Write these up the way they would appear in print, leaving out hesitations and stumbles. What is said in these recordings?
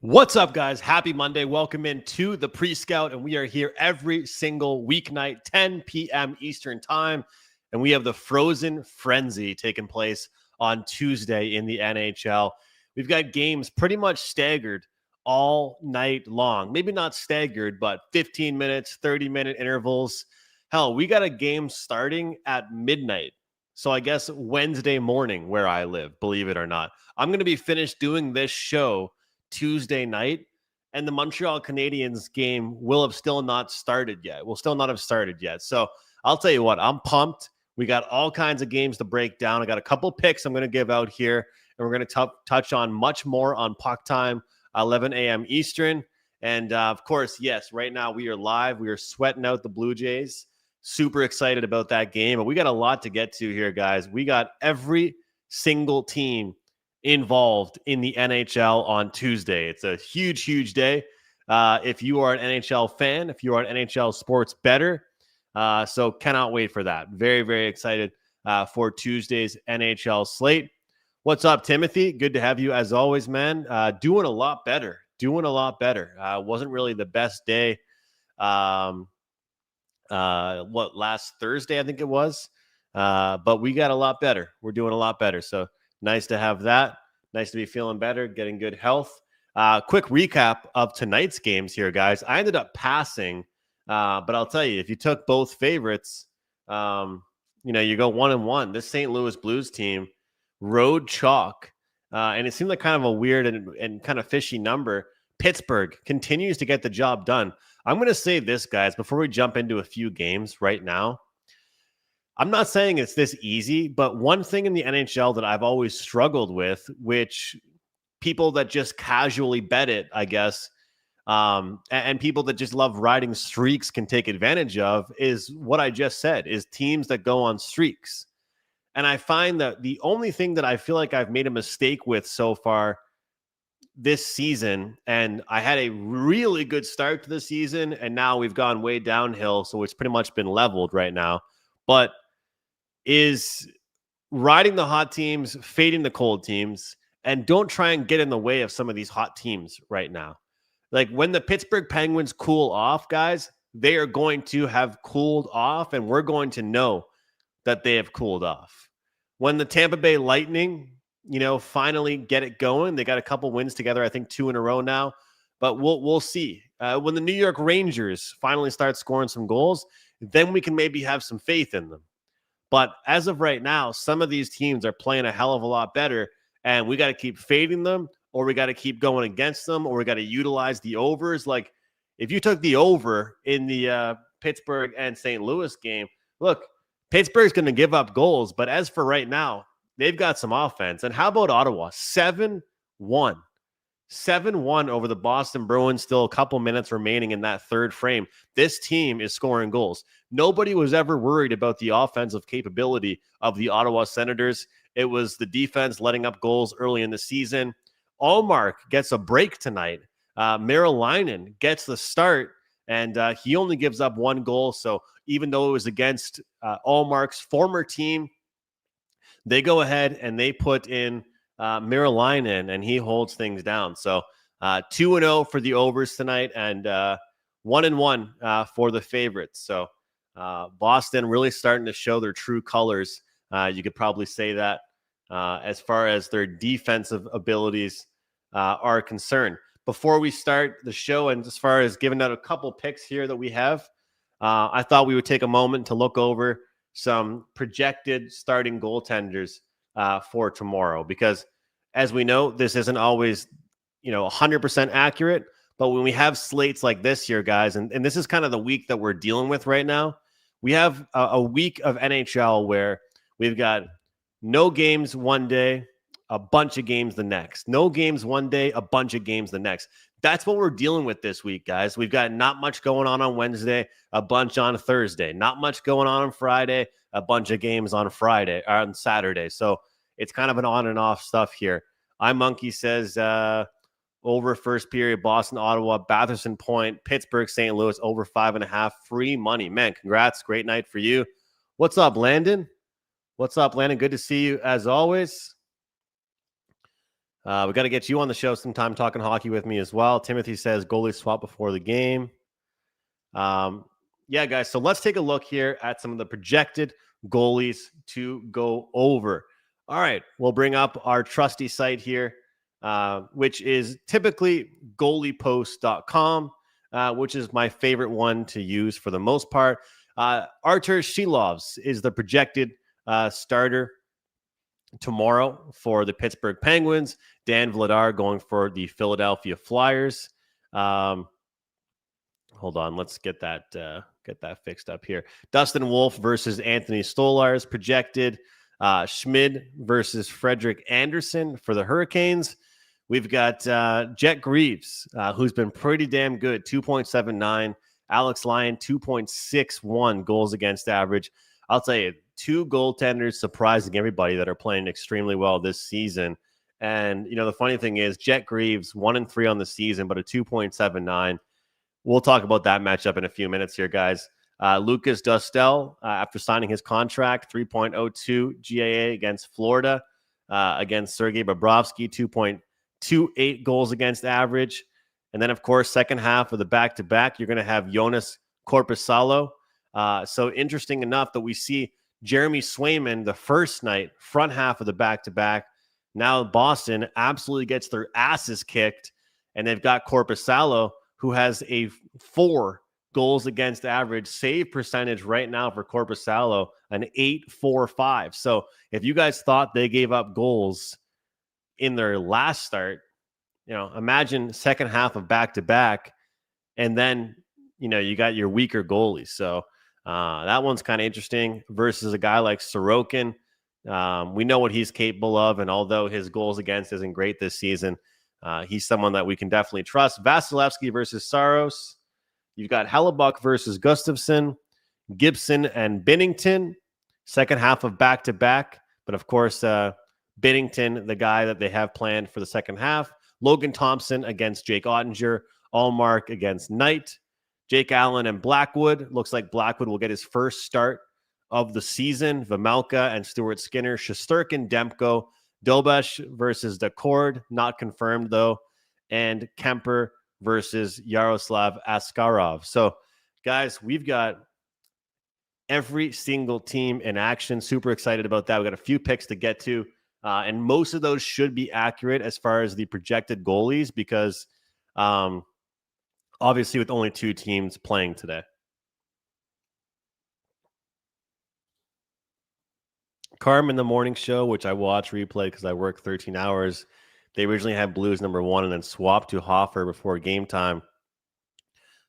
What's up, guys? Happy Monday. Welcome into the pre-scout, and we are here every single weeknight, 10 p.m. Eastern time, and we have the Frozen Frenzy taking place on Tuesday in the NHL. We've got games pretty much staggered all night long. Maybe not staggered, but 15 minutes, 30-minute intervals. Hell, we got a game starting at midnight. So I guess Wednesday morning where I live, believe it or not. I'm going to be finished doing this show Tuesday night, and the Montreal Canadiens game will have still not started yet. Will still not have started yet. So I'll tell you what, I'm pumped. We got all kinds of games to break down. I got a couple picks I'm going to give out here, and we're going to touch on much more on puck time, 11 a.m. Eastern. And of course, yes, right now we are live. We are sweating out the Blue Jays. Super excited about that game. But we got a lot to get to here, guys. We got every single team involved in the NHL on Tuesday. It's a huge, huge day. If you are an NHL fan, if you are an NHL sports bettor, so cannot wait for that. Very, very excited for Tuesday's NHL slate. What's up, Timothy? Good to have you as always, man. Doing a lot better. Wasn't really the best day. Last Thursday, I think it was. But we got a lot better. We're doing a lot better. So nice to have that. Nice to be feeling better, getting good health. Quick recap of tonight's games here, guys. I ended up passing, but I'll tell you, if you took both favorites, you go 1-1. This St. Louis Blues team rode chalk, and it seemed like kind of a weird and kind of fishy number. Pittsburgh continues to get the job done. I'm going to say this, guys, before we jump into a few games right now. I'm not saying it's this easy, but one thing in the NHL that I've always struggled with, which people that just casually bet it, I guess, and people that just love riding streaks can take advantage of, is what I just said, is teams that go on streaks. And I find that the only thing that I feel like I've made a mistake with so far this season, and I had a really good start to the season, and now we've gone way downhill, so it's pretty much been leveled right now, but is riding the hot teams, fading the cold teams, and don't try and get in the way of some of these hot teams right now. Like when the Pittsburgh Penguins cool off, guys, they are going to have cooled off, and we're going to know that they have cooled off. When the Tampa Bay Lightning, finally get it going, they got a couple wins together, I think 2 in a row now, but we'll see. When the New York Rangers finally start scoring some goals, then we can maybe have some faith in them. But as of right now, some of these teams are playing a hell of a lot better, and we got to keep fading them, or we got to keep going against them, or we got to utilize the overs. Like if you took the over in the Pittsburgh and St. Louis game, look, Pittsburgh's going to give up goals, but as for right now, they've got some offense. And how about Ottawa? 7-1. 7-1 over the Boston Bruins, still a couple minutes remaining in that third frame. This team is scoring goals. Nobody was ever worried about the offensive capability of the Ottawa Senators. It was the defense letting up goals early in the season. Allmark gets a break tonight. Marilainen gets the start, and he only gives up 1 goal. So even though it was against Allmark's former team, they go ahead and they put in Marilainen, and he holds things down. So 2-0 for the overs tonight, and 1-1 for the favorites. So Boston really starting to show their true colors. You could probably say that as far as their defensive abilities are concerned. Before we start the show, and as far as giving out a couple picks here that we have, I thought we would take a moment to look over some projected starting goaltenders for tomorrow, because as we know, this isn't always 100% accurate, but when we have slates like this here, guys, and this is kind of the week that we're dealing with right now, we have a week of NHL where we've got no games one day, a bunch of games the next. No games one day, a bunch of games the next. That's what we're dealing with this week, guys. We've got not much going on Wednesday, a bunch on Thursday, not much going on Friday, a bunch of games on Saturday. So it's kind of an on and off stuff here. iMonkey says over first period, Boston, Ottawa, Batherson Point, Pittsburgh, St. Louis, over 5.5, free money. Man, congrats. Great night for you. What's up, Landon? Good to see you as always. We got to get you on the show sometime talking hockey with me as well. Timothy says goalie swap before the game. Yeah, guys. So let's take a look here at some of the projected goalies to go over. All right. We'll bring up our trusty site here, which is typically goaliepost.com, which is my favorite one to use for the most part. Artur Shilovs is the projected starter tomorrow for the Pittsburgh Penguins. Dan Vladar going for the Philadelphia Flyers. Hold on, let's get that fixed up here. Dustin Wolf versus Anthony Stolarz projected. Schmid versus Frederick Anderson for the Hurricanes. We've got Jet Greaves, who's been pretty damn good, 2.79. Alex Lyon, 2.61 goals against average. I'll tell you, two goaltenders surprising everybody that are playing extremely well this season. And, the funny thing is Jet Greaves, 1-3 on the season, but a 2.79. We'll talk about that matchup in a few minutes here, guys. Lucas Dostal, after signing his contract, 3.02 GAA against Florida, against Sergei Bobrovsky, 2.28 goals against average. And then, of course, second half of the back-to-back, you're going to have Jonas Korpisalo. So interesting enough that we see Jeremy Swayman the first night, front half of the back-to-back. Now Boston absolutely gets their asses kicked, and they've got Korpisalo, who has a 4 goals against average save percentage right now for Korpisalo, an 8.45. So if you guys thought they gave up goals in their last start, imagine second half of back-to-back, and then, you got your weaker goalies. So that one's kind of interesting versus a guy like Sorokin. We know what he's capable of, and although his goals against isn't great this season, he's someone that we can definitely trust. Vasilevsky versus Saros. You've got Hellebuck versus Gustafsson, Gibson and Binnington, second half of back-to-back. But, of course, Binnington, the guy that they have planned for the second half. Logan Thompson against Jake Ottinger. Allmark against Knight. Jake Allen and Blackwood. Looks like Blackwood will get his first start of the season. Vejmelka and Stuart Skinner. Shesterkin, Demko. Dobesh versus Decord. Not confirmed, though. And Kemper versus Yaroslav Askarov. So, guys, we've got every single team in action. Super excited about that. We've got a few picks to get to. And most of those should be accurate as far as the projected goalies because obviously with only 2 teams playing today. Carm the morning show, which I watch replay because I work 13 hours. They originally had Blues number 1 and then swapped to Hoffer before game time.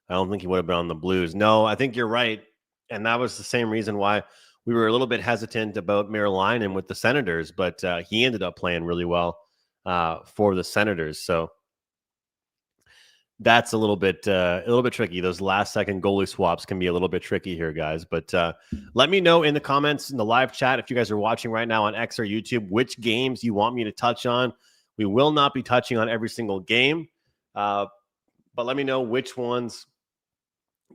I don't think he would have been on the Blues. No, I think you're right. And that was the same reason why we were a little bit hesitant about Merilainen with the Senators, but he ended up playing really well for the Senators. So that's a little bit tricky. Those last second goalie swaps can be a little bit tricky here, guys. But let me know in the comments in the live chat if you guys are watching right now on X or YouTube which games you want me to touch on. We will not be touching on every single game, but let me know which ones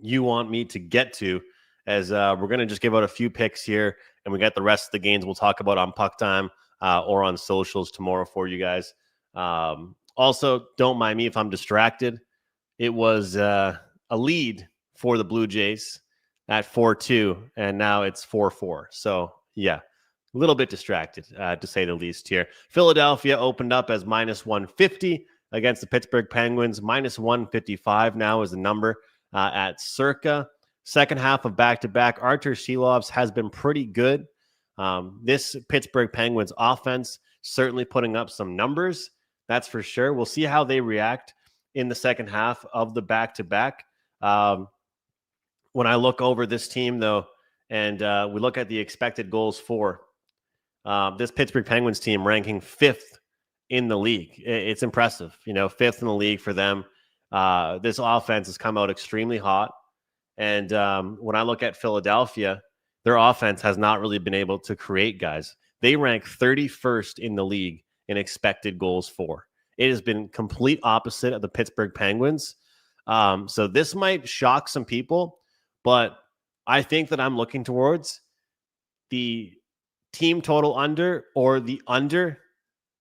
you want me to get to. As we're going to just give out a few picks here, and we got the rest of the games we'll talk about on Puck Time or on socials tomorrow for you guys. Also, don't mind me if I'm distracted. It was a lead for the Blue Jays at 4-2, and now it's 4-4. So, yeah, a little bit distracted, to say the least here. Philadelphia opened up as minus 150 against the Pittsburgh Penguins. Minus 155 now is the number at Circa. Second half of back-to-back, Artur Shilovs has been pretty good. This Pittsburgh Penguins offense certainly putting up some numbers. That's for sure. We'll see how they react in the second half of the back-to-back. When I look over this team, though, and we look at the expected goals for this Pittsburgh Penguins team ranking 5th in the league. It's impressive. 5th in the league for them. This offense has come out extremely hot. And when I look at Philadelphia, their offense has not really been able to create guys. They rank 31st in the league in expected goals for. It has been complete opposite of the Pittsburgh Penguins. So this might shock some people, but I think that I'm looking towards the team total under or the under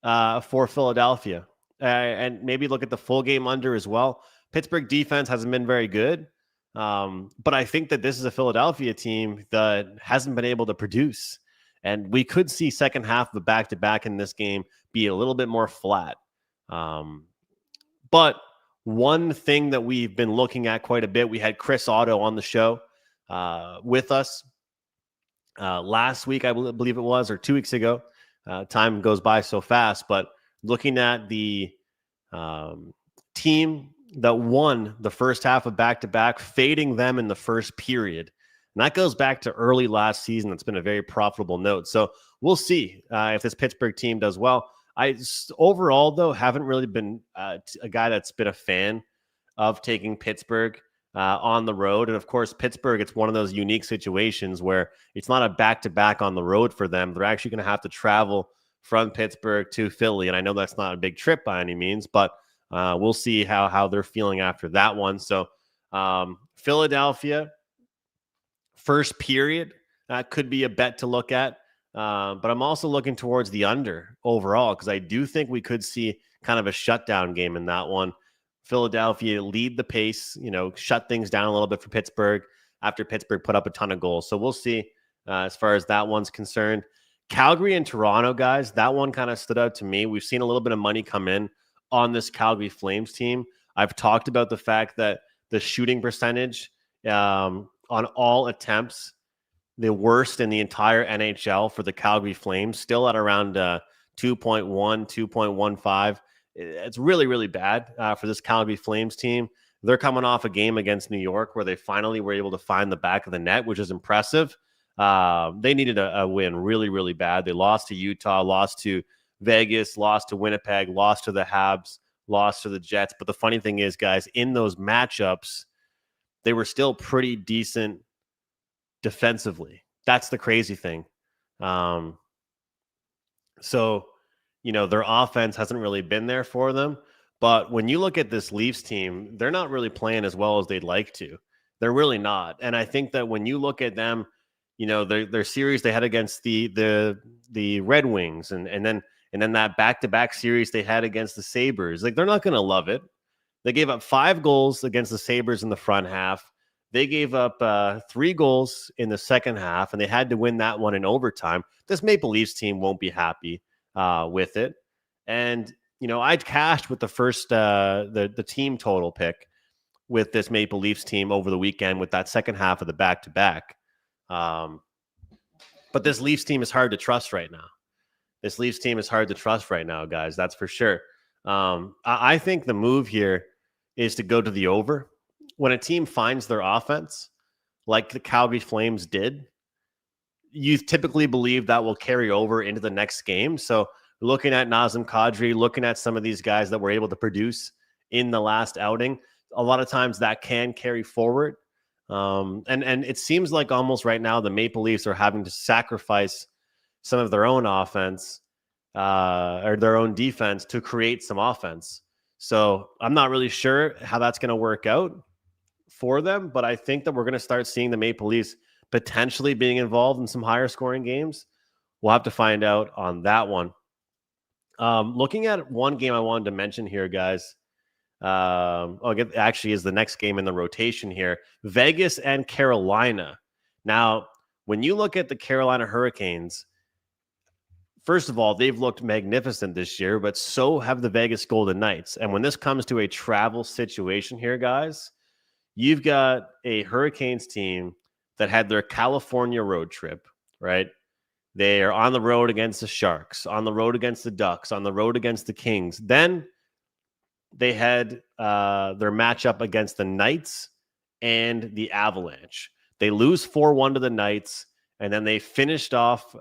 for Philadelphia. And maybe look at the full game under as well. Pittsburgh defense hasn't been very good. But I think that this is a Philadelphia team that hasn't been able to produce. And we could see second half of the back-to-back in this game be a little bit more flat. But one thing that we've been looking at quite a bit, we had Chris Otto on the show with us last week, I believe it was, or 2 weeks ago. Time goes by so fast, but looking at the team that won the first half of back-to-back, fading them in the first period. And that goes back to early last season. It's been a very profitable note. So we'll see if this Pittsburgh team does well. I overall, though, haven't really been a guy that's been a fan of taking Pittsburgh on the road. And of course, Pittsburgh, it's one of those unique situations where it's not a back-to-back on the road for them. They're actually going to have to travel from Pittsburgh to Philly. And I know that's not a big trip by any means, but we'll see how they're feeling after that one. So Philadelphia, first period, could be a bet to look at. But I'm also looking towards the under overall because I do think we could see kind of a shutdown game in that one. Philadelphia lead the pace, shut things down a little bit for Pittsburgh after Pittsburgh put up a ton of goals. So we'll see as far as that one's concerned. Calgary and Toronto, guys, that one kind of stood out to me. We've seen a little bit of money come in on this Calgary Flames team. I've talked about the fact that the shooting percentage on all attempts, the worst in the entire NHL for the Calgary Flames, still at around 2.1, 2.15. It's really, really bad for this Calgary Flames team. They're coming off a game against New York where they finally were able to find the back of the net, which is impressive. They needed a win really, really bad. They lost to Utah, lost to Vegas, lost to Winnipeg, lost to the Habs, lost to the Jets. But the funny thing is, guys, in those matchups, they were still pretty decent defensively. That's the crazy thing. So, their offense hasn't really been there for them. But when you look at this Leafs team, they're not really playing as well as they'd like to. They're really not. And I think that when you look at them, their series they had against the Red Wings and then that back-to-back series they had against the Sabres, they're not going to love it. They gave up 5 goals against the Sabres in the front half. They gave up 3 goals in the second half, and they had to win that one in overtime. This Maple Leafs team won't be happy with it. And, I'd cashed with the first, the team total pick with this Maple Leafs team over the weekend with that second half of the back-to-back. But this Leafs team is hard to trust right now. Guys. That's for sure. I think the move here is to go to the over. When a team finds their offense, like the Calgary Flames did, you typically believe that will carry over into the next game. So looking at Nazem Kadri, looking at some of these guys that were able to produce in the last outing, a lot of times that can carry forward. And it seems like almost right now the Maple Leafs are having to sacrifice some of their own offense or their own defense to create some offense. So I'm not really sure how that's going to work out for them, but I think that we're going to start seeing the Maple Leafs potentially being involved in some higher scoring games. We'll have to find out on that one. Looking at one game I wanted to mention here, guys. Actually is the next game in the rotation here. Vegas and Carolina. Now, when you look at the Carolina Hurricanes, first of all, they've looked magnificent this year, but so have the Vegas Golden Knights. And when this comes to a travel situation here, guys, you've got a Hurricanes team that had their California road trip, right? They are on the road against the Sharks, on the road against the Ducks, on the road against the Kings. Then they had their matchup against the Knights and the Avalanche. They lose 4-1 to the Knights, and then they finished off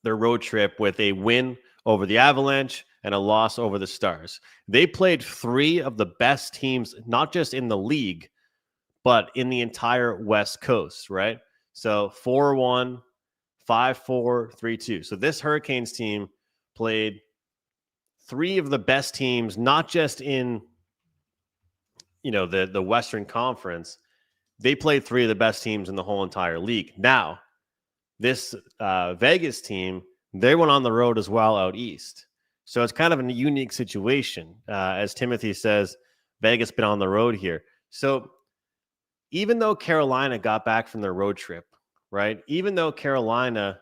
their road trip with a win over the Avalanche and a loss over the Stars. They played 3 of the best teams, not just in the league, but in the entire West Coast, right? So 4-1, 5-4, 3-2. So this Hurricanes team played 3 of the best teams, not just in, the Western Conference. They played 3 of the best teams in the whole entire league. Now, this Vegas team, They went on the road as well out east. So it's kind of a unique situation. As Timothy says, Vegas been on the road here. So even though Carolina got back from their road trip, right? Even though Carolina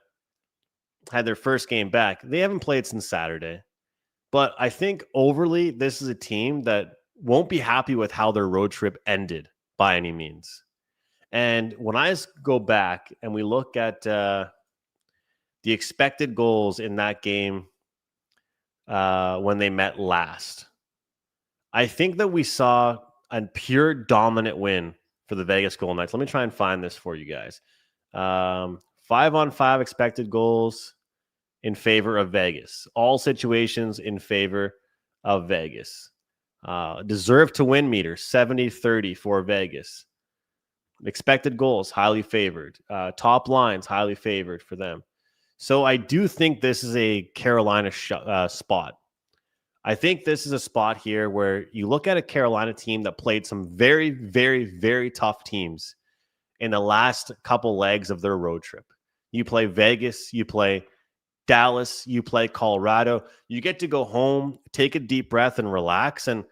had their first game back, they haven't played since Saturday. But I think overly, this is a team that won't be happy with how their road trip ended by any means. And when I go back and we look at the expected goals in that game when they met last, I think that we saw a pure dominant win for the Vegas Golden Knights. Let me try and find this for you guys. 5-on-5 expected goals in favor of Vegas. All situations in favor of Vegas. Deserve to win meter, 70-30 for Vegas. Expected goals, highly favored. Top lines, highly favored for them. So I do think this is a Carolina spot. I think this is a spot here where you look at a Carolina team that played some very, very, very tough teams in the last couple legs of their road trip. You play Vegas, you play Dallas, you play Colorado. You get to go home, take a deep breath, and relax. And,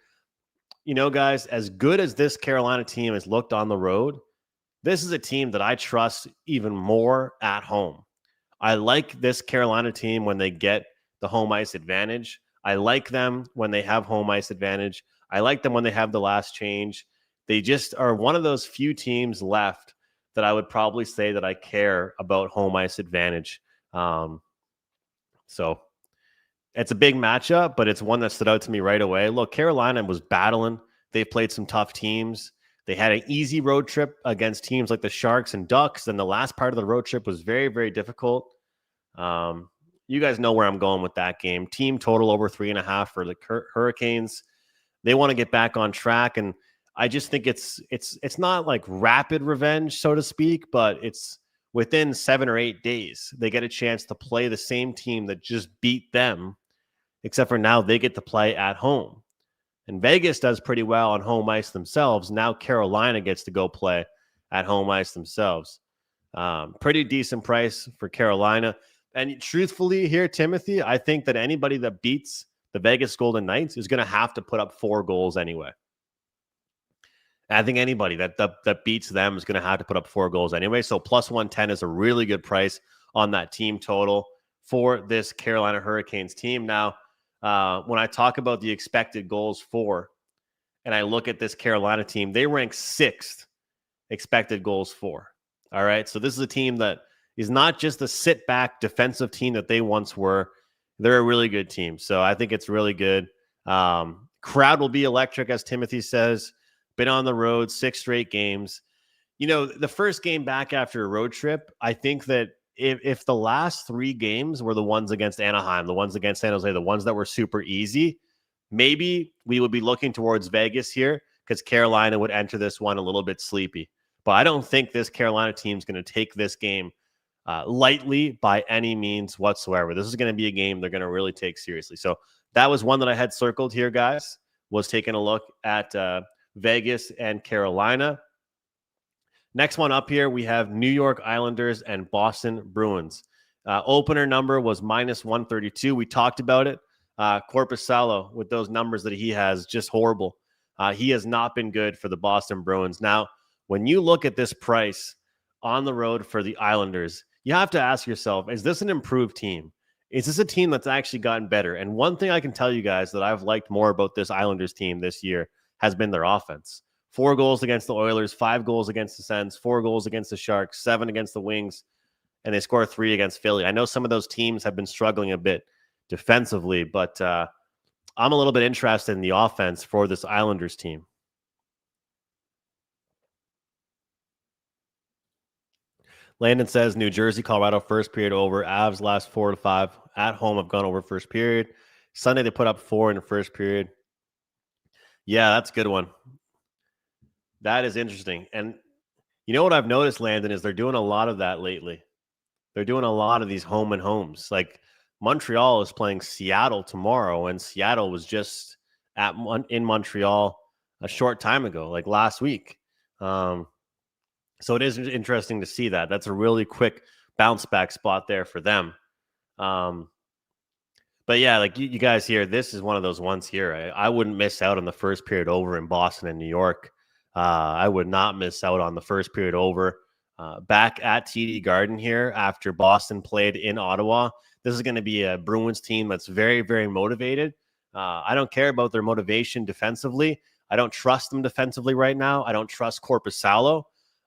you know, guys, as good as this Carolina team has looked on the road, this is a team that I trust even more at home. I like this Carolina team when they get the home ice advantage. I like them when they have home ice advantage. I like them when they have the last change. They just are one of those few teams left that I would probably say that I care about home ice advantage. So it's a big matchup, but it's one that stood out to me right away. Look, Carolina was battling. They've played some tough teams. They had an easy road trip against teams like the Sharks and Ducks. And the last part of the road trip was very, very difficult. You guys know where I'm going with that game. Team total over 3.5 for the Hurricanes. They want to get back on track. And I just think it's not like rapid revenge, so to speak, but it's within 7 or 8 days. They get a chance to play the same team that just beat them, except for now they get to play at home. And Vegas does pretty well on home ice themselves. Now Carolina gets to go play at home ice themselves. Pretty decent price for Carolina. And truthfully here, Timothy, I think that anybody that beats the Vegas Golden Knights is going to have to put up 4 goals anyway. I think anybody that beats them is going to have to put up 4 goals anyway. So plus 110 is a really good price on that team total for this Carolina Hurricanes team. Now, when I talk about the expected goals for, and I look at this Carolina team, they rank 6th expected goals for. All right. So this is a team that is not just a sit back defensive team that they once were. They're a really good team. So I think it's really good. Crowd will be electric, as Timothy says. Been on the road 6 straight games. You know, the first game back after a road trip, I think that if the last 3 games were the ones against Anaheim, the ones against San Jose, the ones that were super easy, maybe we would be looking towards Vegas here because Carolina would enter this one a little bit sleepy. But I don't think this Carolina team is going to take this game lightly by any means whatsoever. This is going to be a game they're going to really take seriously. So that was one that I had circled here, guys, was taking a look at Vegas and Carolina. Next one up here, we have New York Islanders and Boston Bruins. Opener number was minus 132. We talked about it. Korpisalo, with those numbers that he has, just horrible. He has not been good for the Boston Bruins. Now, when you look at this price on the road for the Islanders, you have to ask yourself, is this an improved team? Is this a team that's actually gotten better? And one thing I can tell you guys that I've liked more about this Islanders team this year has been their offense. 4 goals against the Oilers, 5 goals against the Sens, 4 goals against the Sharks, 7 against the Wings, and they score 3 against Philly. I know some of those teams have been struggling a bit defensively, but I'm a little bit interested in the offense for this Islanders team. Landon says New Jersey, Colorado, first period over. Avs last 4 to 5. At home, I've gone over first period. Sunday, they put up 4 in the first period. Yeah, that's a good one. That is interesting. And you know what I've noticed, Landon, is they're doing a lot of that lately. They're doing a lot of these home and homes. Like Montreal is playing Seattle tomorrow, and Seattle was just in Montreal a short time ago, like last week. So it is interesting to see that. That's a really quick bounce back spot there for them. But yeah, like you guys here, this is one of those ones here. I wouldn't miss out on the first period over in Boston and New York. I would not miss out on the first period over. Back at TD Garden here after Boston played in Ottawa. This is going to be a Bruins team that's very, very motivated. I don't care about their motivation defensively. I don't trust them defensively right now. I don't trust Korpisalo.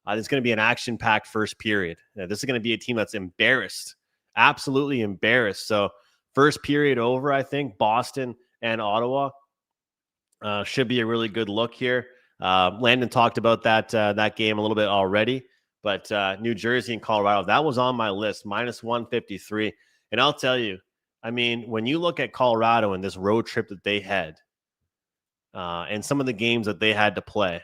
It's going to be an action-packed first period. This is going to be a team that's embarrassed, absolutely embarrassed. So first period over, I think Boston and Ottawa should be a really good look here. Landon talked about that game a little bit already, but New Jersey and Colorado, that was on my list, minus 153. And I'll tell you, I mean, when you look at Colorado and this road trip that they had and some of the games that they had to play,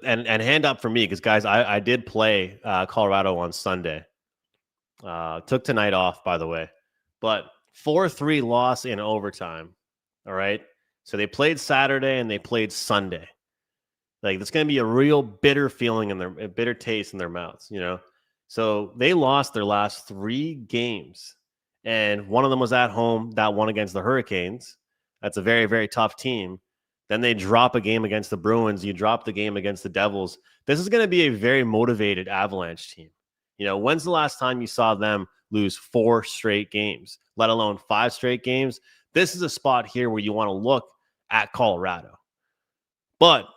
and hand up for me, because, guys, I did play Colorado on Sunday. Took tonight off, by the way. But 4-3 loss in overtime. All right? So they played Saturday and they played Sunday. Like, it's going to be a real bitter feeling in a bitter taste in their mouths, you know? So they lost their last 3 games. And one of them was at home, that one against the Hurricanes. That's a very, very tough team. Then they drop a game against the Bruins. You drop the game against the Devils. This is going to be a very motivated Avalanche team. You know, when's the last time you saw them lose 4 straight games, let alone 5 straight games? This is a spot here where you want to look at Colorado. But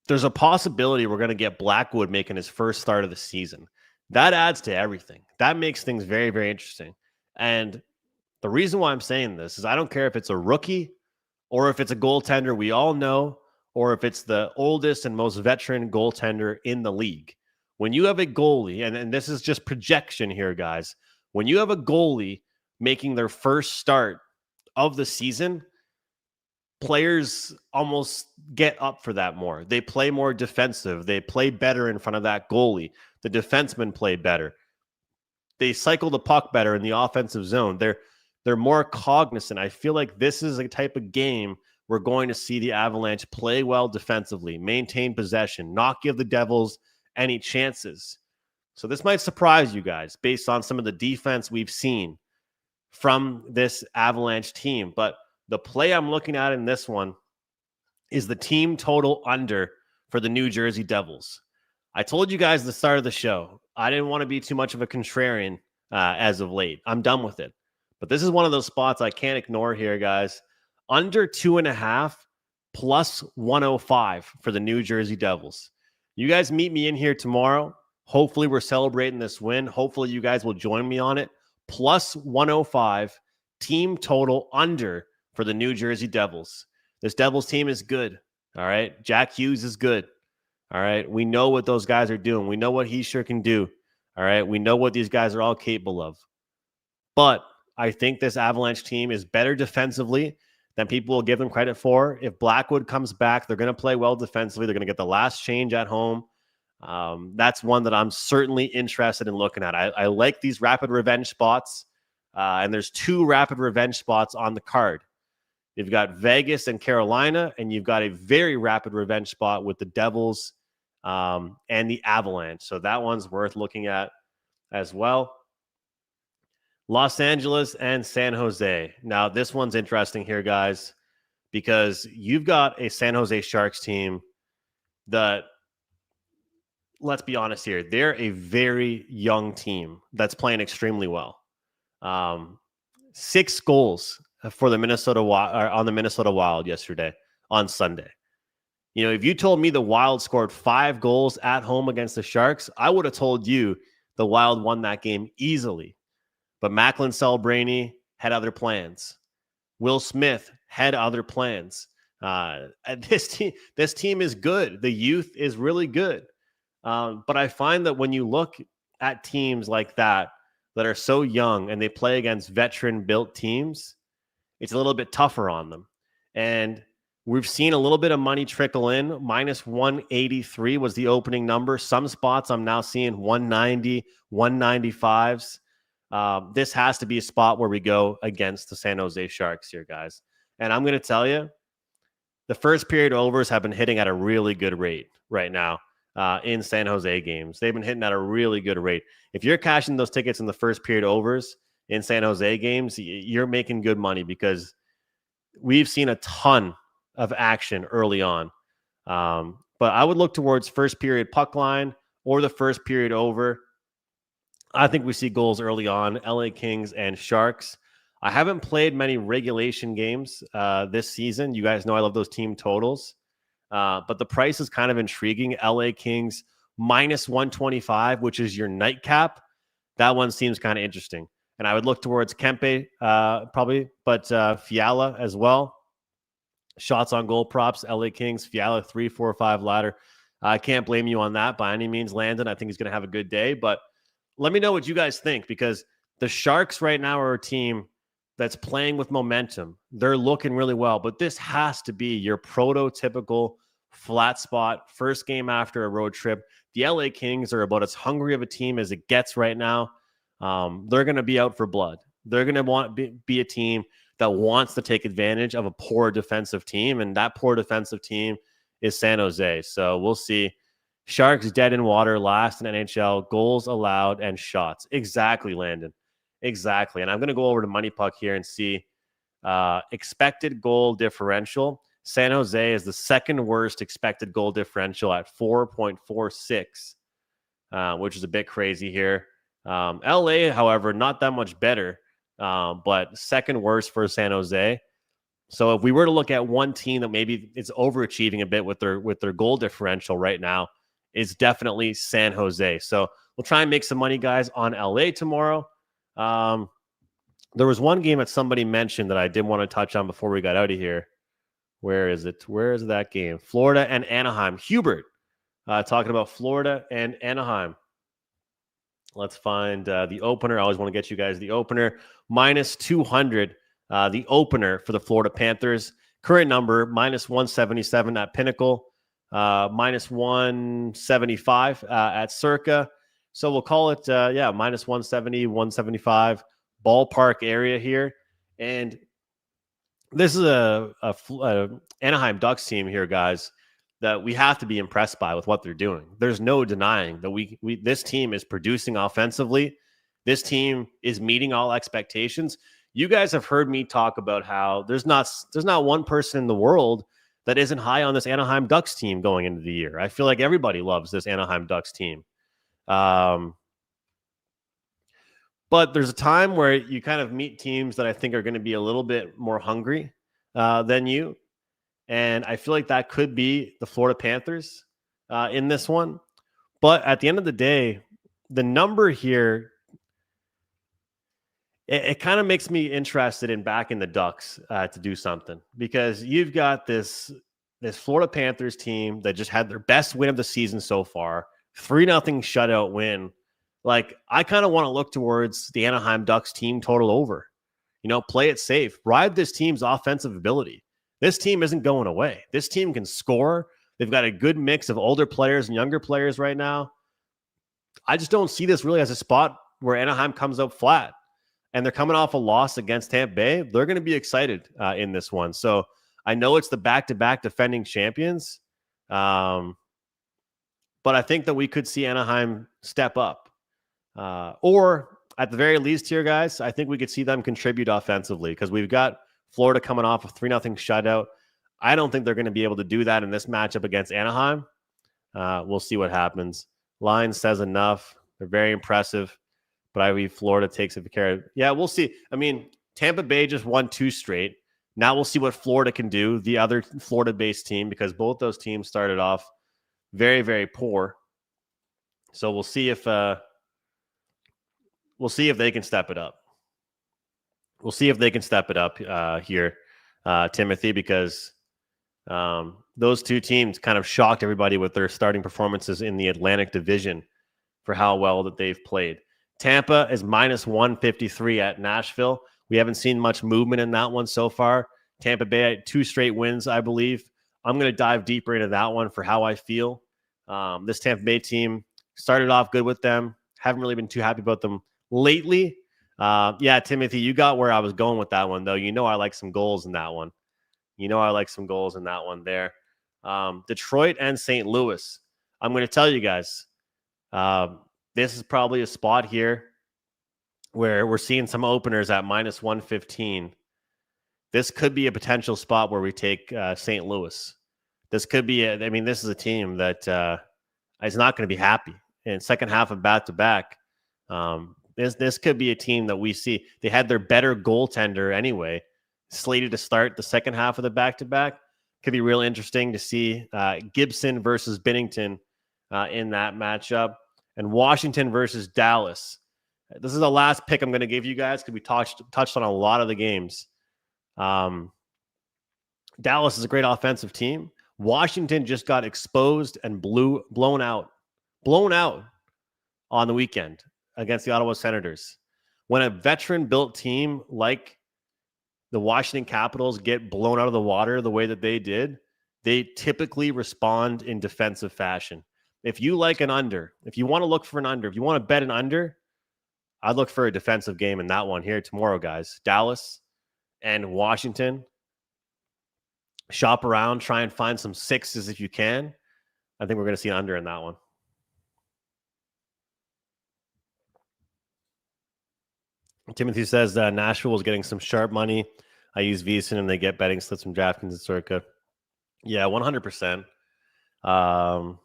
there's a possibility we're going to get Blackwood making his first start of the season. That adds to everything. That makes things very, very interesting. And the reason why I'm saying this is I don't care if it's a rookie or if it's a goaltender we all know, or if it's the oldest and most veteran goaltender in the league. When you have a goalie, and this is just projection here, guys, when you have a goalie making their first start of the season, players almost get up for that more. They play more defensive. They play better in front of that goalie. The defensemen play better. They cycle the puck better in the offensive zone. They're more cognizant. I feel like this is a type of game we're going to see the Avalanche play well defensively, maintain possession, not give the Devils any chances. So this might surprise you guys based on some of the defense we've seen from this Avalanche team. But the play I'm looking at in this one is the team total under for the New Jersey Devils. I told you guys at the start of the show, I didn't want to be too much of a contrarian as of late. I'm done with it. But this is one of those spots I can't ignore here, guys. Under 2.5 plus 105 for the New Jersey Devils. You guys meet me in here tomorrow. Hopefully we're celebrating this win. Hopefully you guys will join me on it. Plus 105 team total under for the New Jersey Devils. This Devils team is good. All right. Jack Hughes is good. All right. We know what those guys are doing. We know what he sure can do. All right. We know what these guys are all capable of. But I think this Avalanche team is better defensively than people will give them credit for. If Blackwood comes back, they're going to play well defensively. They're going to get the last change at home. That's one that I'm certainly interested in looking at. I like these rapid revenge spots, and there's 2 rapid revenge spots on the card. You've got Vegas and Carolina, and you've got a very rapid revenge spot with the Devils and the Avalanche. So that one's worth looking at as well. Los Angeles and San Jose. Now, this one's interesting here, guys, because you've got a San Jose Sharks team that, let's be honest here, they're a very young team that's playing extremely well. 6 goals for the Minnesota on the Minnesota Wild yesterday on Sunday. You know, if you told me the Wild scored 5 goals at home against the Sharks, I would have told you the Wild won that game easily. But Macklin Celebrini had other plans. Will Smith had other plans. This team is good. The youth is really good. But I find that when you look at teams like that are so young and they play against veteran-built teams, it's a little bit tougher on them. And we've seen a little bit of money trickle in. Minus 183 was the opening number. Some spots I'm now seeing 190, 195s. This has to be a spot where we go against the San Jose Sharks here, guys. And I'm going to tell you, the first period overs have been hitting at a really good rate right now. in San Jose games. They've been hitting at a really good rate. If you're cashing those tickets in the first period overs in San Jose games, you're making good money because we've seen a ton of action early on. But I would look towards first period puck line or the first period over. I think we see goals early on, LA Kings and Sharks. I haven't played many regulation games this season. You guys know I love those team totals. But the price is kind of intriguing. LA Kings minus 125, which is your nightcap. That one seems kind of interesting. And I would look towards Kempe probably, but Fiala as well. Shots on goal props, LA Kings, Fiala 3, 4, 5 ladder. I can't blame you on that by any means, Landon. I think he's going to have a good day. But let me know what you guys think, because the Sharks right now are a team that's playing with momentum. They're looking really well, but this has to be your prototypical flat spot first game after a road trip. The LA Kings are about as hungry of a team as it gets right now. They're going to be out for blood. They're going to want to be a team that wants to take advantage of a poor defensive team, and that poor defensive team is San Jose. So we'll see. Sharks dead in water, last in NHL, goals allowed and shots. Exactly, Landon. Exactly. And I'm going to go over to Money Puck here and see expected goal differential. San Jose is the second worst expected goal differential at 4.46, which is a bit crazy here. LA, however, not that much better, but second worst for San Jose. So if we were to look at one team that maybe is overachieving a bit with their goal differential right now, it's definitely San Jose. So we'll try and make some money, guys, on LA tomorrow. There was one game that somebody mentioned that I did want to touch on before we got out of here. Where is it? Where is that game? Florida and Anaheim. Hubert talking about Florida and Anaheim. Let's find the opener. I always want to get you guys the opener. Minus 200, the opener for the Florida Panthers. Current number, minus 177 at Pinnacle. Minus 175 at Circa. So we'll call it, minus 170, 175 ballpark area here. And this is a Anaheim Ducks team here, guys, that we have to be impressed by with what they're doing. There's no denying that this team is producing offensively. This team is meeting all expectations. You guys have heard me talk about how there's not one person in the world that isn't high on this Anaheim Ducks team going into the year. I feel like everybody loves this Anaheim Ducks team. But there's a time where you kind of meet teams that I think are going to be a little bit more hungry than you. And I feel like that could be the Florida Panthers in this one. But at the end of the day, the number here, it kind of makes me interested in backing the Ducks to do something, because you've got this Florida Panthers team that just had their best win of the season so far, 3-0 shutout win. Like, I kind of want to look towards the Anaheim Ducks team total over. Play it safe. Ride this team's offensive ability. This team isn't going away. This team can score. They've got a good mix of older players and younger players right now. I just don't see this really as a spot where Anaheim comes up flat. And they're coming off a loss against Tampa Bay. They're going to be excited in this one. So I know it's the back-to-back defending champions. But I think that we could see Anaheim step up. Or at the very least here, guys, I think we could see them contribute offensively, because we've got Florida coming off a 3-0 shutout. I don't think they're going to be able to do that in this matchup against Anaheim. We'll see what happens. Line says enough. They're very impressive. But I believe Florida takes it for care. Yeah, we'll see. I mean, Tampa Bay just won 2 straight. Now we'll see what Florida can do, the other Florida-based team, because both those teams started off very, very poor. So we'll see if they can step it up. We'll see if they can step it up here, Timothy, because those two teams kind of shocked everybody with their starting performances in the Atlantic Division for how well that they've played. Tampa is minus 153 at Nashville. We haven't seen much movement in that one so far. Tampa Bay, 2 straight wins, I believe. I'm going to dive deeper into that one for how I feel. This Tampa Bay team started off good with them. Haven't really been too happy about them lately. Yeah, Timothy, you got where I was going with that one, though. I like some goals in that one. I like some goals in that one there. Detroit and St. Louis. I'm going to tell you guys, this is probably a spot here where we're seeing some openers at minus 115. This could be a potential spot where we take St. Louis. This could be, this is a team that is not going to be happy in second half of back-to-back. This could be a team that we see. They had their better goaltender anyway, slated to start the second half of the back-to-back. Could be real interesting to see Gibson versus Binnington in that matchup, and Washington versus Dallas. This is the last pick I'm going to give you guys because we touched on a lot of the games. Dallas is a great offensive team. Washington just got exposed and blown out on the weekend against the Ottawa Senators. When a veteran-built team like the Washington Capitals get blown out of the water the way that they did, they typically respond in defensive fashion. If you like an under, if you want to look for an under, if you want to bet an under, I'd look for a defensive game in that one here tomorrow, guys. Dallas and Washington. Shop around, try and find some sixes if you can. I think we're going to see an under in that one. Timothy says Nashville was getting some sharp money. I use VSiN and they get betting slips from DraftKings and Circa. Yeah, 100%. How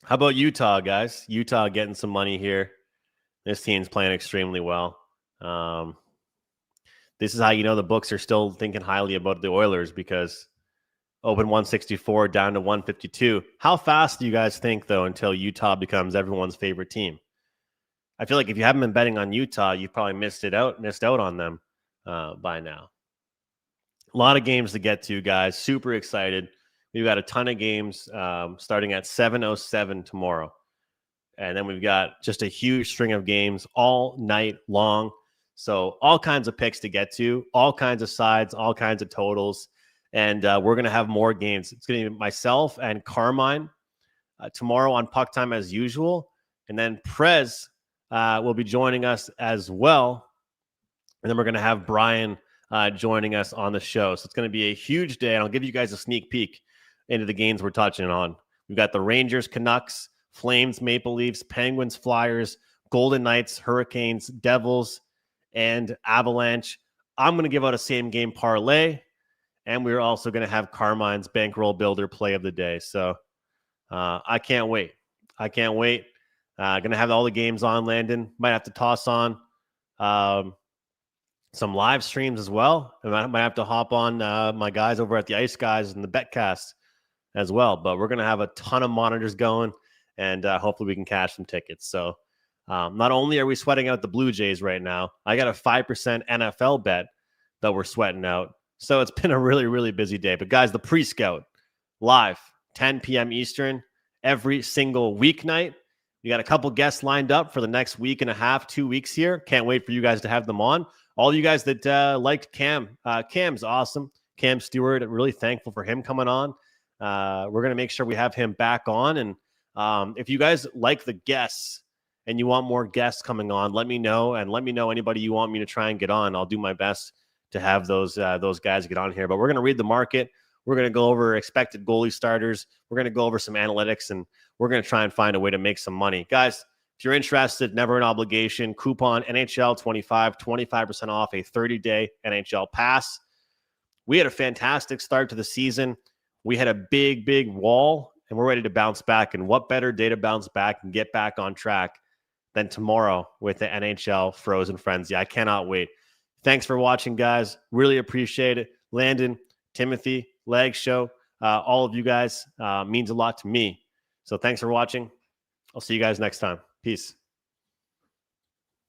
about Utah, guys? Utah getting some money here. This team's playing extremely well. This is how you know the books are still thinking highly about the Oilers, because open 164 down to 152. How fast do you guys think, though, until Utah becomes everyone's favorite team? I feel like if you haven't been betting on Utah, you've probably missed out on them by now. A lot of games to get to, guys. Super excited. We've got a ton of games starting at 7:07 tomorrow. And then we've got just a huge string of games all night long. So all kinds of picks to get to, all kinds of sides, all kinds of totals. And we're going to have more games. It's going to be myself and Carmine tomorrow on Puck Time as usual. And then Prez will be joining us as well. And then we're going to have Brian joining us on the show. So it's going to be a huge day. And I'll give you guys a sneak peek into the games we're touching on. We've got the Rangers, Canucks, Flames, Maple Leafs, Penguins, Flyers, Golden Knights, Hurricanes, Devils, and Avalanche. I'm going to give out a same game parlay. And we're also going to have Carmine's Bankroll Builder play of the day. So I can't wait. Going to have all the games on, Landon. Might have to toss on some live streams as well. I might have to hop on my guys over at the Ice Guys and the Betcast as well. But we're going to have a ton of monitors going, and hopefully we can cash some tickets. So not only are we sweating out the Blue Jays right now, I got a 5% NFL bet that we're sweating out. So it's been a really, really busy day. But guys, the pre-scout live, 10 p.m. Eastern, every single weeknight. We got a couple guests lined up for the next week and a half, 2 weeks here. Can't wait for you guys to have them on. All you guys that liked Cam, Cam's awesome. Cam Stewart, really thankful for him coming on. We're going to make sure we have him back on. And if you guys like the guests and you want more guests coming on, let me know. And let me know anybody you want me to try and get on. I'll do my best to have those guys get on here. But we're going to read the market. We're going to go over expected goalie starters. We're going to go over some analytics, and we're going to try and find a way to make some money. Guys, if you're interested, never an obligation. Coupon NHL25, 25% off a 30-day NHL pass. We had a fantastic start to the season. We had a big, big wall, and we're ready to bounce back. And what better day to bounce back and get back on track than tomorrow with the NHL Frozen Frenzy. I cannot wait. Thanks for watching, guys. Really appreciate it. Landon, Timothy, Leg Show, all of you guys means a lot to me. So thanks for watching. I'll see you guys next time. Peace.